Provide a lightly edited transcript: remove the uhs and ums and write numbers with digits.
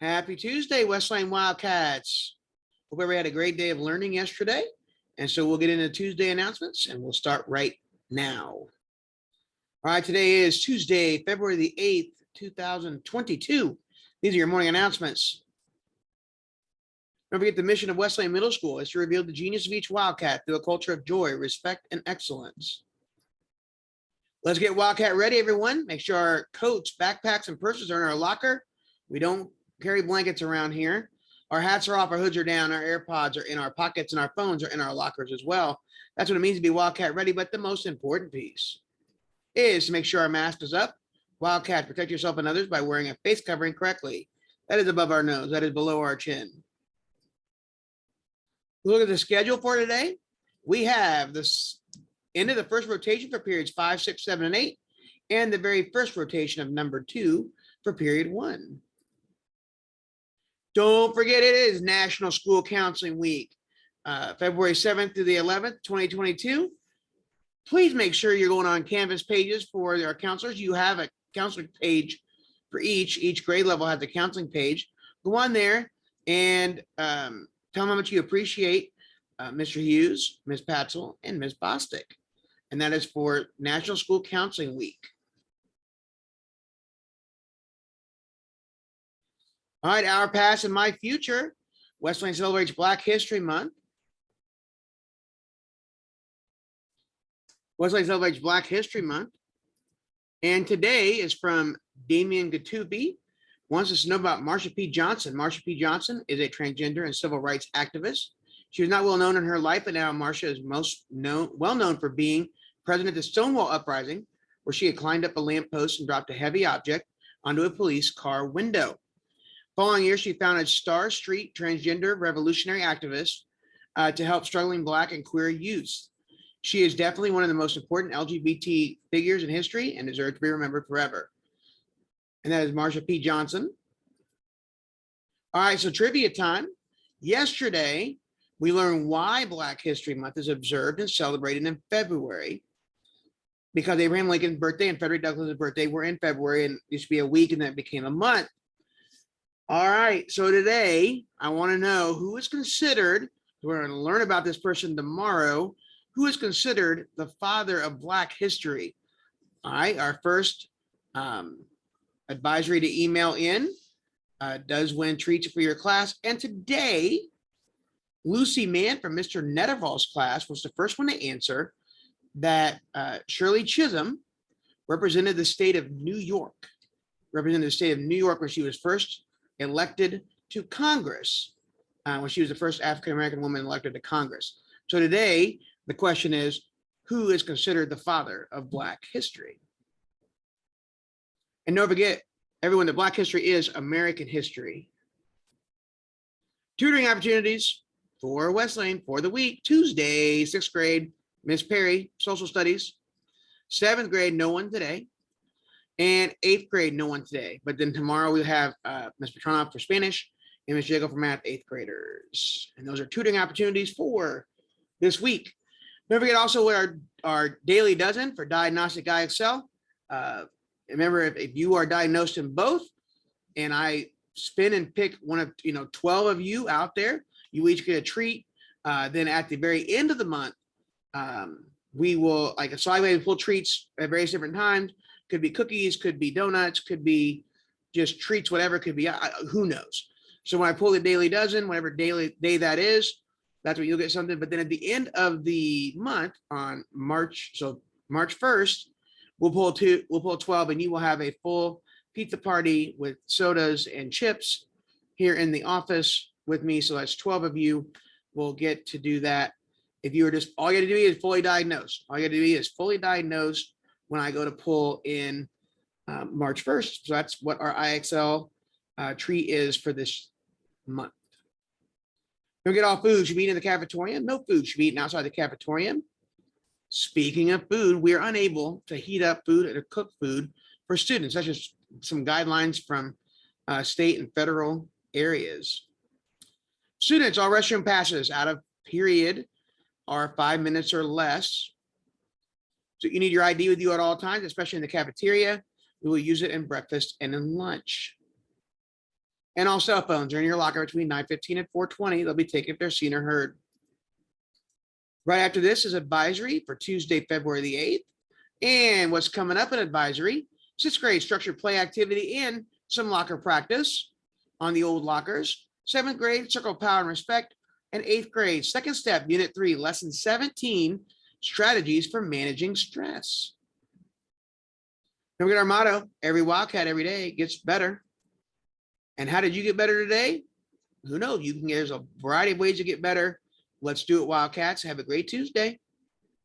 Happy Tuesday, West Lane Wildcats. Hope everybody had a great day of learning yesterday. And so we'll get into Tuesday announcements and we'll start right now. All right, today is Tuesday, February the 8th, 2022. These are your morning announcements. Don't forget the mission of West Lane Middle School is to reveal the genius of each Wildcat through a culture of joy, respect, and excellence. Let's get Wildcat ready, everyone. Make sure our coats, backpacks, and purses are in our locker. We don't carry blankets around here. Our hats are off, our hoods are down, our AirPods are in our pockets, and our phones are in our lockers as well. That's what it means to be Wildcat ready, but the most important piece is to make sure our mask is up. Wildcat, protect yourself and others by wearing a face covering correctly. That is above our nose, that is below our chin. Look at the schedule for today. We have this end of the first rotation for periods 5, 6, 7, and 8, and the very first rotation of number 2 for period 1. Don't forget it is National School Counseling Week, February 7th through the 11th, 2022. Please make sure you're going on Canvas pages for our counselors. You have a counseling page for each grade level has a counseling page. Go on there and tell them how much you appreciate Mr. Hughes, Ms. Patzel, and Ms. Bostic. And that is for National School Counseling Week. All right, Our Past and My Future. West Lane celebrates Black History Month. West Lane celebrates Black History Month. And today is from Damian Gatubi. Wants us to know about Marsha P Johnson. Marsha P Johnson is a transgender and civil rights activist. She was not well known in her life, but now Marsha is well known for being president of the Stonewall Uprising, where she had climbed up a lamppost and dropped a heavy object onto a police car window. Following year, she founded Star Street Transgender Revolutionary Activists to help struggling Black and queer youth. She is definitely one of the most important LGBT figures in history and deserves to be remembered forever. And that is Marsha P. Johnson. All right, so trivia time. Yesterday, we learned why Black History Month is observed and celebrated in February. Because Abraham Lincoln's birthday and Frederick Douglass's birthday were in February, and it used to be a week, and then it became a month. All right, so today I want to know who is considered, we're going to learn about this person tomorrow, who is considered the father of Black history. All right, our first advisory to email in does win treats for your class. And today, Lucy Mann from Mr. Nettervall's class was the first one to answer that Shirley Chisholm represented the state of New York, where she was first elected to Congress, when she was the first African-American woman elected to Congress. So today, the question is, who is considered the father of Black history? And don't forget, everyone, that Black history is American history. Tutoring opportunities for West Lane for the week. Tuesday, 6th grade, Miss Perry, social studies. 7th grade, no one today. And 8th grade, no one today. But then tomorrow we'll have Ms. Petronoff for Spanish and Ms. Jago for math, 8th graders. And those are tutoring opportunities for this week. Don't forget also what our daily dozen for Diagnostic IXL. Remember, if you are diagnosed in both, and I spin and pick one of 12 of you out there, you each get a treat. Then at the very end of the month, we will pull treats at various different times. Could be cookies, could be donuts, could be just treats, whatever it could be, who knows. So when I pull the daily dozen, whatever daily day that is, that's when you'll get something. But then at the end of the month on March 1st, we'll pull 12, and you will have a full pizza party with sodas and chips here in the office with me. So that's 12 of you will get to do that. If you were just, all you got to do is fully diagnosed. All you got to do is fully diagnosed when I go to pull in March 1st. So that's what our IXL treat is for this month. Don't get all food should be eaten in the cafeteria. No food should be eaten outside the cafeteria. Speaking of food, we are unable to heat up food or cook food for students. That's just some guidelines from state and federal areas. Students, all restroom passes out of period are 5 minutes or less. So you need your ID with you at all times, especially in the cafeteria. We will use it in breakfast and in lunch. And all cell phones are in your locker between 9:15 and 4:20. They'll be taken if they're seen or heard. Right after this is advisory for Tuesday, February the 8th. And what's coming up in advisory, 6th grade structured play activity and some locker practice on the old lockers. 7th grade, circle of power and respect. And 8th grade, second step, unit 3, lesson 17, strategies for managing stress. Don't forget our motto, every Wildcat every day gets better. And how did you get better today? Who knows? There's a variety of ways to get better. Let's do it, Wildcats. Have a great Tuesday.